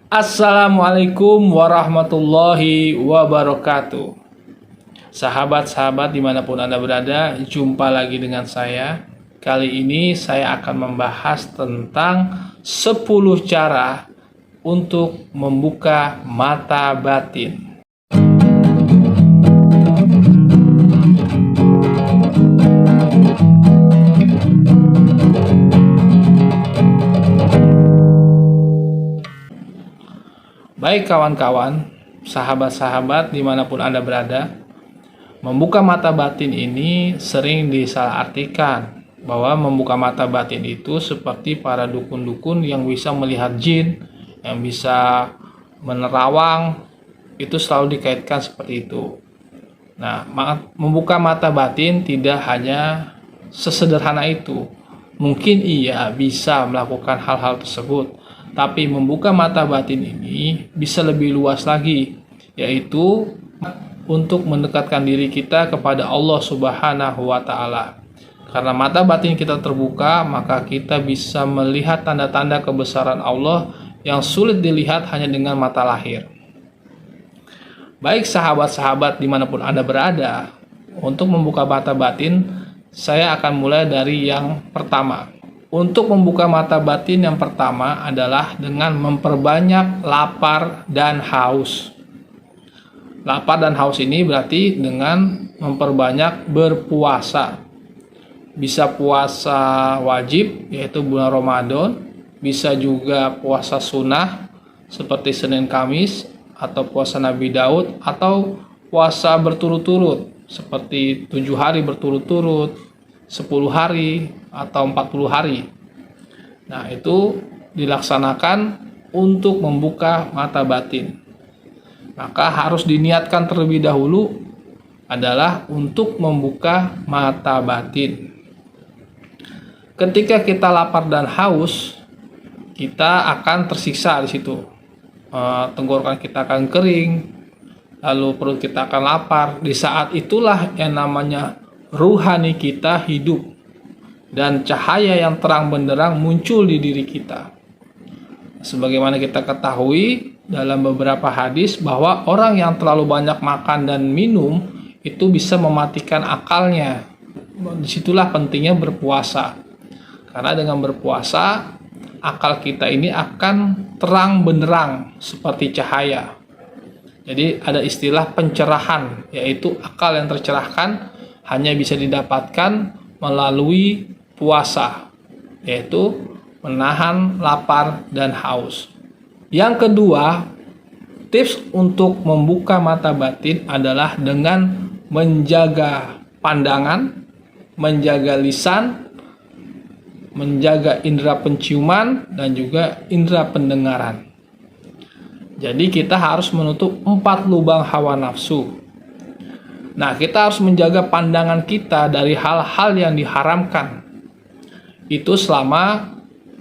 Assalamualaikum warahmatullahi wabarakatuh. Sahabat-sahabat dimanapun Anda berada, jumpa lagi dengan saya. Kali ini saya akan membahas tentang 10 cara untuk membuka mata batin. Baik kawan-kawan, sahabat-sahabat dimanapun Anda berada, membuka mata batin ini sering disalahartikan bahwa membuka mata batin itu seperti para dukun-dukun yang bisa melihat jin, yang bisa menerawang, itu selalu dikaitkan seperti itu. Nah, membuka mata batin tidak hanya sesederhana itu. Mungkin ia bisa melakukan hal-hal tersebut, tapi membuka mata batin ini bisa lebih luas lagi, yaitu untuk mendekatkan diri kita kepada Allah Subhanahu wa Ta'ala. Karena mata batin kita terbuka, maka kita bisa melihat tanda-tanda kebesaran Allah yang sulit dilihat hanya dengan mata lahir. Baik sahabat-sahabat dimanapun Anda berada, untuk membuka mata batin, saya akan mulai dari yang pertama. Untuk membuka mata batin yang pertama adalah dengan memperbanyak lapar dan haus. Lapar dan haus ini berarti dengan memperbanyak berpuasa. Bisa puasa wajib, yaitu bulan Ramadan. Bisa juga puasa sunnah, seperti Senin Kamis, atau puasa Nabi Daud, atau puasa berturut-turut, seperti 7 hari berturut-turut, 10 hari, atau 40 hari. Nah, itu dilaksanakan untuk membuka mata batin. Maka harus diniatkan terlebih dahulu adalah untuk membuka mata batin. Ketika kita lapar dan haus, kita akan tersiksa di situ. Tenggorokan kita akan kering, lalu perut kita akan lapar. Di saat itulah yang namanya ruhani kita hidup dan cahaya yang terang benderang muncul di diri kita. Sebagaimana kita ketahui dalam beberapa hadis bahwa orang yang terlalu banyak makan dan minum itu bisa mematikan akalnya. Disitulah pentingnya berpuasa. Karena dengan berpuasa, akal kita ini akan terang benderang seperti cahaya. Jadi ada istilah pencerahan, yaitu akal yang tercerahkan hanya bisa didapatkan melalui puasa, yaitu menahan lapar dan haus. Yang kedua, tips untuk membuka mata batin adalah dengan menjaga pandangan, menjaga lisan, menjaga indera penciuman, dan juga indera pendengaran. Jadi kita harus menutup 4 lubang hawa nafsu. Nah, kita harus menjaga pandangan kita dari hal-hal yang diharamkan. Itu selama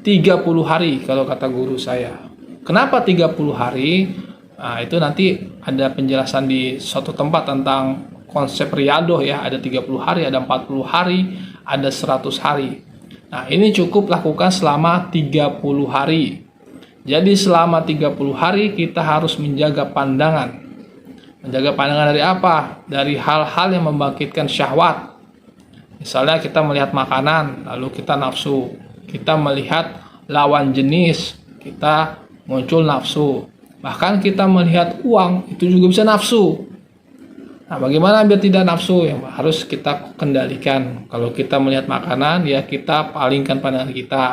30 hari kalau kata guru saya. Kenapa 30 hari? Nah, itu nanti ada penjelasan di suatu tempat tentang konsep riyadoh ya. Ada 30 hari, ada 40 hari, ada 100 hari. Nah, ini cukup lakukan selama 30 hari. Jadi selama 30 hari kita harus menjaga pandangan. Menjaga pandangan dari apa? Dari hal-hal yang membangkitkan syahwat. Misalnya kita melihat makanan, lalu kita nafsu. Kita melihat lawan jenis, kita muncul nafsu. Bahkan kita melihat uang, itu juga bisa nafsu. Nah, bagaimana biar tidak nafsu? Yang harus kita kendalikan. Kalau kita melihat makanan, ya kita palingkan pandangan kita.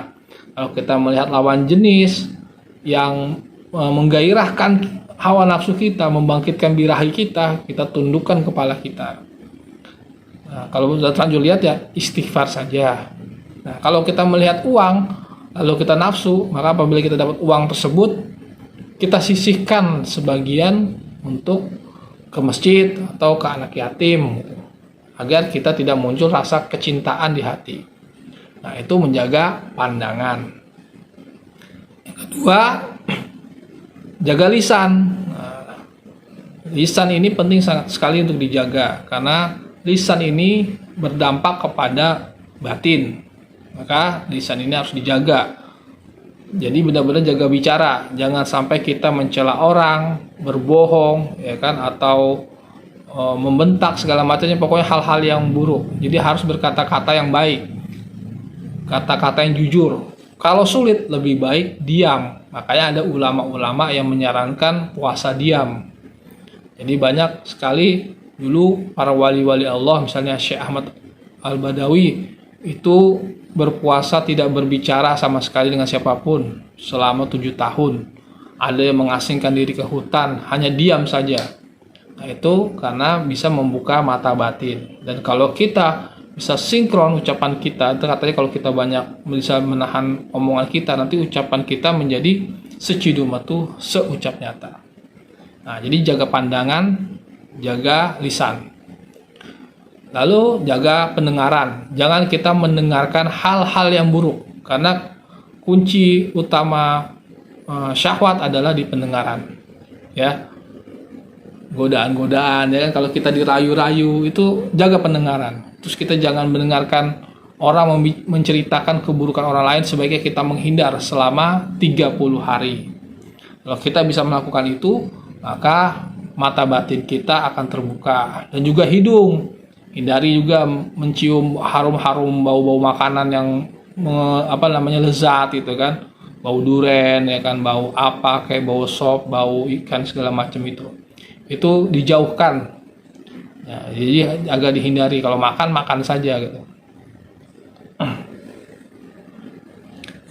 Kalau kita melihat lawan jenis yang menggairahkan hawa nafsu kita, membangkitkan birahi kita, kita tundukkan kepala kita. Nah, kalau sudah terlanjur lihat ya istighfar saja. Nah, kalau kita melihat uang, lalu kita nafsu, maka apabila kita dapat uang tersebut, kita sisihkan sebagian untuk ke masjid atau ke anak yatim, gitu, agar kita tidak muncul rasa kecintaan di hati. Nah, itu menjaga pandangan. Yang kedua, jaga lisan. Nah, lisan ini penting sangat sekali untuk dijaga karena lisan ini berdampak kepada batin. Maka lisan ini harus dijaga. Jadi benar-benar jaga bicara, jangan sampai kita mencela orang, berbohong, ya kan, atau membentak segala macamnya, pokoknya hal-hal yang buruk. Jadi harus berkata-kata yang baik, kata-kata yang jujur. Kalau sulit lebih baik diam. Makanya ada ulama-ulama yang menyarankan puasa diam. Jadi banyak sekali dulu para wali-wali Allah, misalnya Syekh Ahmad Al-Badawi, itu berpuasa tidak berbicara sama sekali dengan siapapun selama 7 tahun. Ada yang mengasingkan diri ke hutan, hanya diam saja. Nah, itu karena bisa membuka mata batin. Dan kalau kita bisa sinkron ucapan kita, itu katanya kalau kita banyak bisa menahan omongan kita, nanti ucapan kita menjadi secidumatu seucap nyata. Nah, jadi jaga pandangan, jaga lisan. Lalu jaga pendengaran. Jangan kita mendengarkan hal-hal yang buruk, karena kunci utama syahwat adalah di pendengaran. Ya. Godaan-godaan, ya kan, kalau kita dirayu-rayu itu jaga pendengaran. Terus kita jangan mendengarkan orang menceritakan keburukan orang lain, sebaiknya kita menghindar selama 30 hari. Kalau kita bisa melakukan itu, maka mata batin kita akan terbuka. Dan juga hidung, hindari juga mencium harum-harum bau-bau makanan yang lezat itu kan, bau duren, ya kan, bau apa kayak bau sop, bau ikan segala macam itu dijauhkan. Ya, jadi agak dihindari. Kalau makan saja gitu.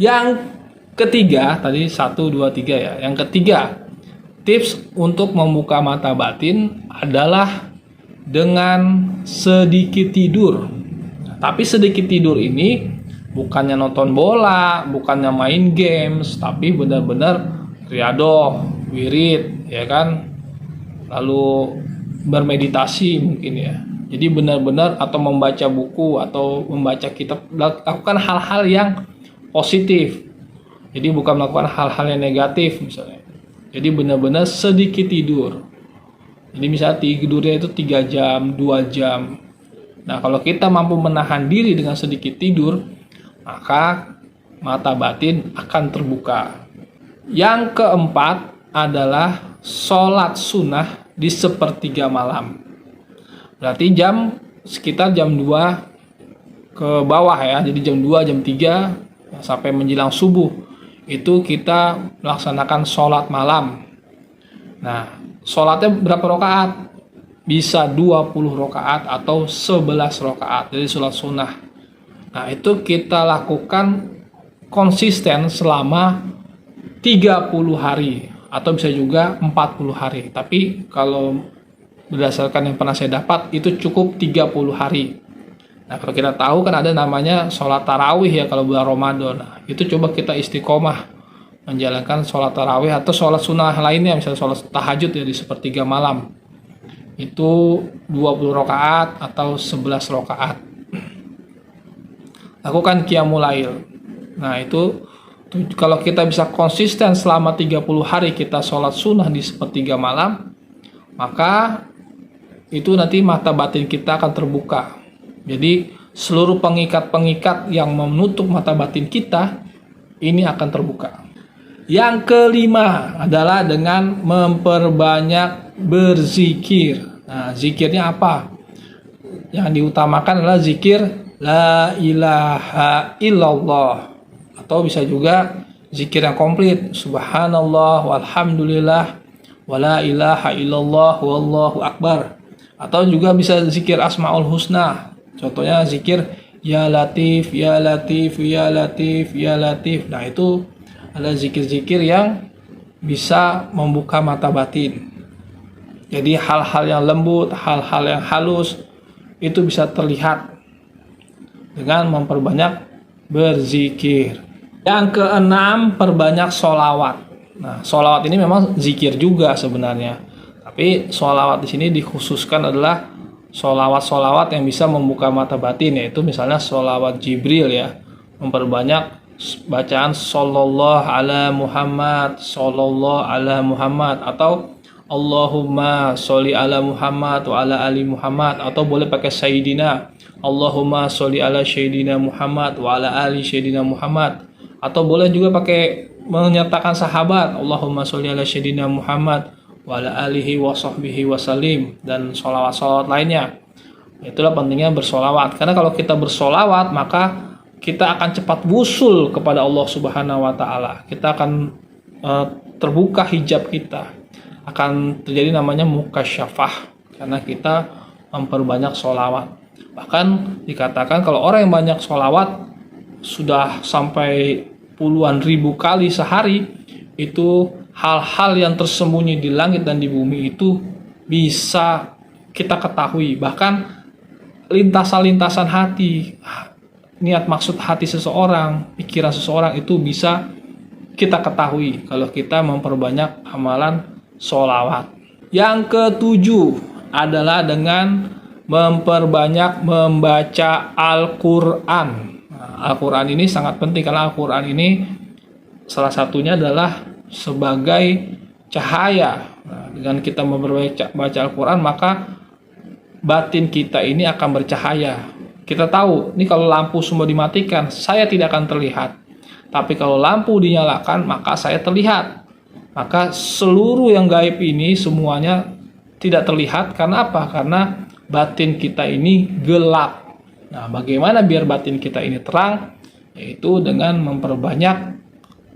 Yang ketiga, tadi 1, 2, 3 ya. Yang ketiga, tips untuk membuka mata batin adalah dengan sedikit tidur. Nah, tapi sedikit tidur ini bukannya nonton bola, bukannya main games, tapi benar-benar riadoh, wirid, ya kan? Lalu bermeditasi mungkin ya. Jadi benar-benar, atau membaca buku atau membaca kitab, lakukan hal-hal yang positif. Jadi bukan melakukan hal-hal yang negatif misalnya. Jadi benar-benar sedikit tidur. Jadi misalnya tidurnya itu 3 jam, 2 jam. Nah, kalau kita mampu menahan diri dengan sedikit tidur, maka mata batin akan terbuka. Yang keempat adalah sholat sunnah di sepertiga malam. Berarti sekitar jam 2 ke bawah ya. Jadi jam 2, jam 3 sampai menjelang subuh itu kita melaksanakan sholat malam. Nah, sholatnya berapa rakaat? Bisa 20 rakaat atau 11 rakaat. Jadi sholat sunnah. Nah, itu kita lakukan konsisten selama 30 hari. Atau bisa juga 40 hari. Tapi kalau berdasarkan yang pernah saya dapat, itu cukup 30 hari. Nah, kalau kita tahu kan ada namanya sholat tarawih ya kalau bulan Ramadan. Nah, itu coba kita istiqomah menjalankan sholat tarawih atau sholat sunnah lainnya, misalnya sholat tahajud ya di sepertiga malam. Itu 20 rakaat atau 11 rakaat. Lakukan qiyamul lail. Nah, itu kalau kita bisa konsisten selama 30 hari kita sholat sunnah di sepertiga malam, maka itu nanti mata batin kita akan terbuka. Jadi seluruh pengikat-pengikat yang menutup mata batin kita ini akan terbuka. Yang kelima adalah dengan memperbanyak berzikir. Nah, zikirnya apa? Yang diutamakan adalah zikir la ilaha illallah. Atau bisa juga zikir yang komplit, subhanallah walhamdulillah wala ilaha illallah wallahu akbar. Atau juga bisa zikir asmaul husna. Contohnya zikir ya latif, ya latif, ya latif, ya latif. Nah, itu adalah zikir-zikir yang bisa membuka mata batin. Jadi hal-hal yang lembut, hal-hal yang halus itu bisa terlihat dengan memperbanyak berzikir. Yang keenam, perbanyak sholawat. Nah, sholawat ini memang zikir juga sebenarnya. Tapi sholawat di sini dikhususkan adalah sholawat-sholawat yang bisa membuka mata batin, yaitu misalnya sholawat Jibril ya. Memperbanyak bacaan sallallahu ala Muhammad, sallallahu ala Muhammad, atau Allahumma sholli ala Muhammad wa ala ali Muhammad, atau boleh pakai Sayyidina, Allahumma sholli ala Sayyidina Muhammad wa ala ali Sayyidina Muhammad, Atau boleh juga pakai menyertakan sahabat, Allahumma sholli ala sayyidina Muhammad wa ala alihi wa sahbihi wasallim, dan sholawat-sholawat lainnya. Itulah pentingnya bersolawat, karena kalau kita bersolawat maka kita akan cepat wusul kepada Allah Subhanahu wa Ta'ala. Kita akan terbuka hijab kita, akan terjadi namanya mukasyafah karena kita memperbanyak sholawat. Bahkan dikatakan kalau orang yang banyak sholawat sudah sampai puluhan ribu kali sehari, itu hal-hal yang tersembunyi di langit dan di bumi itu bisa kita ketahui. Bahkan lintasan-lintasan hati, niat maksud hati seseorang, pikiran seseorang itu bisa kita ketahui kalau kita memperbanyak amalan sholawat. Yang ketujuh adalah dengan memperbanyak membaca Al-Quran. Al-Quran ini sangat penting karena Al-Quran ini salah satunya adalah sebagai cahaya. Dengan kita membaca Al-Quran maka batin kita ini akan bercahaya. Kita tahu, ini kalau lampu semua dimatikan, saya tidak akan terlihat. Tapi kalau lampu dinyalakan, maka saya terlihat. Maka seluruh yang gaib ini semuanya tidak terlihat. Karena apa? Karena batin kita ini gelap. Nah, bagaimana biar batin kita ini terang? Yaitu dengan memperbanyak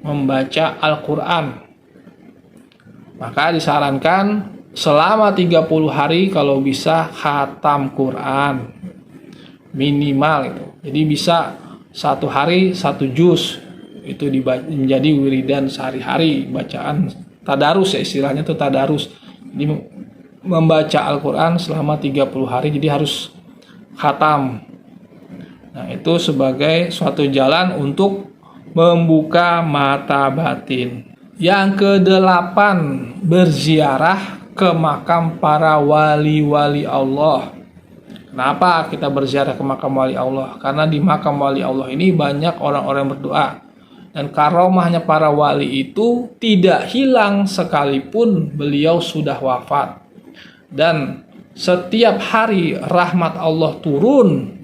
membaca Al-Quran. Maka disarankan selama 30 hari kalau bisa khatam Quran. Minimal itu. Jadi bisa 1 hari 1 juz. Itu menjadi wiridan sehari-hari, bacaan tadarus ya, istilahnya itu tadarus. Jadi membaca Al-Quran selama 30 hari, jadi harus khatam. Nah, itu sebagai suatu jalan untuk membuka mata batin. Yang ke-8, berziarah ke makam para wali-wali Allah. Kenapa kita berziarah ke makam wali Allah? Karena di makam wali Allah ini banyak orang-orang yang berdoa. Dan karomahnya para wali itu tidak hilang sekalipun beliau sudah wafat. Dan setiap hari rahmat Allah turun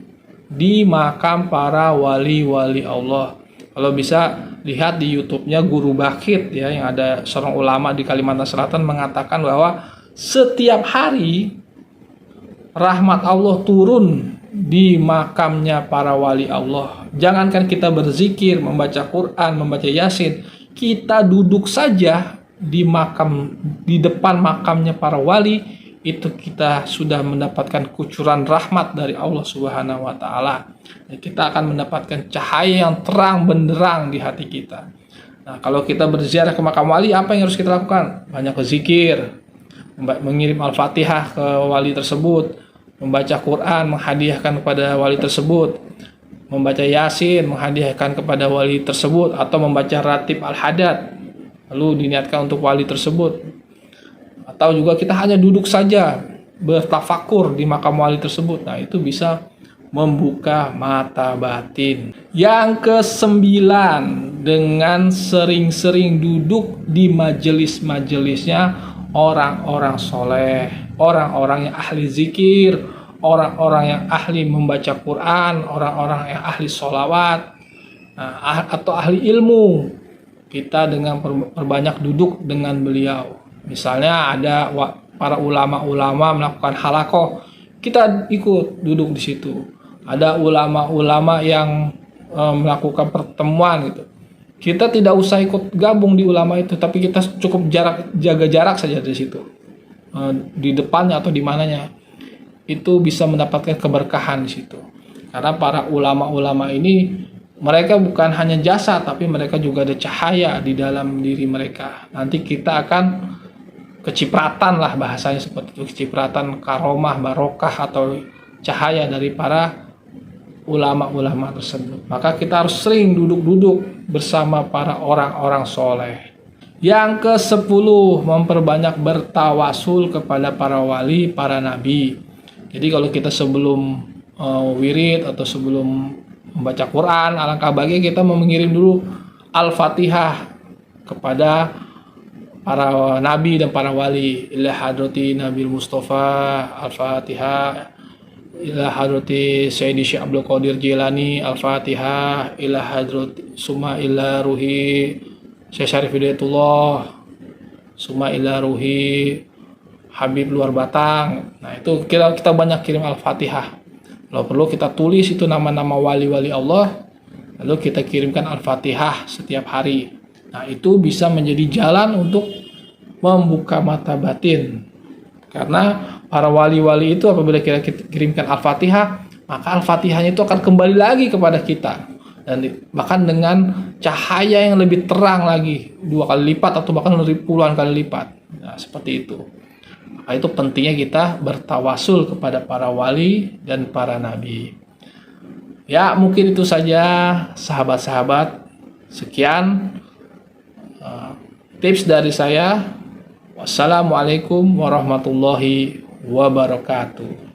di makam para wali-wali Allah. Kalau bisa lihat di YouTube-nya Guru Bakit ya, yang ada seorang ulama di Kalimantan Selatan mengatakan bahwa setiap hari rahmat Allah turun di makamnya para wali Allah. Jangankan kita berzikir, membaca Quran, membaca Yasin, kita duduk saja di depan makamnya para wali, itu kita sudah mendapatkan kucuran rahmat dari Allah Subhanahu wa Ta'ala. Kita akan mendapatkan cahaya yang terang benderang di hati kita. Nah, kalau kita berziarah ke makam wali, apa yang harus kita lakukan? Banyak berzikir, mengirim Al-Fatihah ke wali tersebut, membaca Quran, menghadiahkan kepada wali tersebut, membaca Yasin, menghadiahkan kepada wali tersebut, atau membaca Ratib Al-Hadad, lalu diniatkan untuk wali tersebut. Atau juga kita hanya duduk saja, bertafakur di makam wali tersebut. Nah, itu bisa membuka mata batin. Yang ke-9, dengan sering-sering duduk di majelis-majelisnya orang-orang soleh, orang-orang yang ahli zikir, orang-orang yang ahli membaca Quran, orang-orang yang ahli sholawat, atau ahli ilmu. Kita dengan perbanyak duduk dengan beliau. Misalnya ada para ulama-ulama melakukan halakoh, kita ikut duduk di situ. Ada ulama-ulama yang melakukan pertemuan gitu. Kita tidak usah ikut gabung di ulama itu, tapi kita cukup jaga jarak saja di situ. Di depannya atau di mananya. Itu bisa mendapatkan keberkahan di situ. Karena para ulama-ulama ini, mereka bukan hanya jasa, tapi mereka juga ada cahaya di dalam diri mereka. Nanti kita akan kecipratan lah bahasanya seperti itu. Kecipratan karomah, barokah atau cahaya dari para ulama-ulama tersebut. Maka kita harus sering duduk-duduk bersama para orang-orang soleh. Yang ke-10, memperbanyak bertawasul kepada para wali, para nabi. Jadi kalau kita sebelum wirid atau sebelum membaca Quran, alangkah baiknya kita mengirim dulu Al-Fatihah kepada para nabi dan para wali. Ila hadrati Nabil Mustafa Al-Fatihah ila hadrati Sayyidi Syekh Abdul Qadir Jilani Al-Fatihah, ila hadrati summa ila ruhi Syekh Syarif Hidayatullah, summa ila ruhi Habib Luar Batang. Nah, itu kita banyak kirim Al-Fatihah. Kalau perlu kita tulis itu nama-nama wali-wali Allah, lalu kita kirimkan Al-Fatihah setiap hari. Nah, itu bisa menjadi jalan untuk membuka mata batin. Karena para wali-wali itu apabila kita kirimkan Al-Fatihah, maka Al-Fatihahnya itu akan kembali lagi kepada kita. Dan bahkan dengan cahaya yang lebih terang lagi, 2 kali lipat atau bahkan puluhan kali lipat. Nah, seperti itu. Maka itu pentingnya kita bertawasul kepada para wali dan para nabi. Ya, mungkin itu saja sahabat-sahabat. Sekian tips dari saya. Wassalamualaikum warahmatullahi wabarakatuh.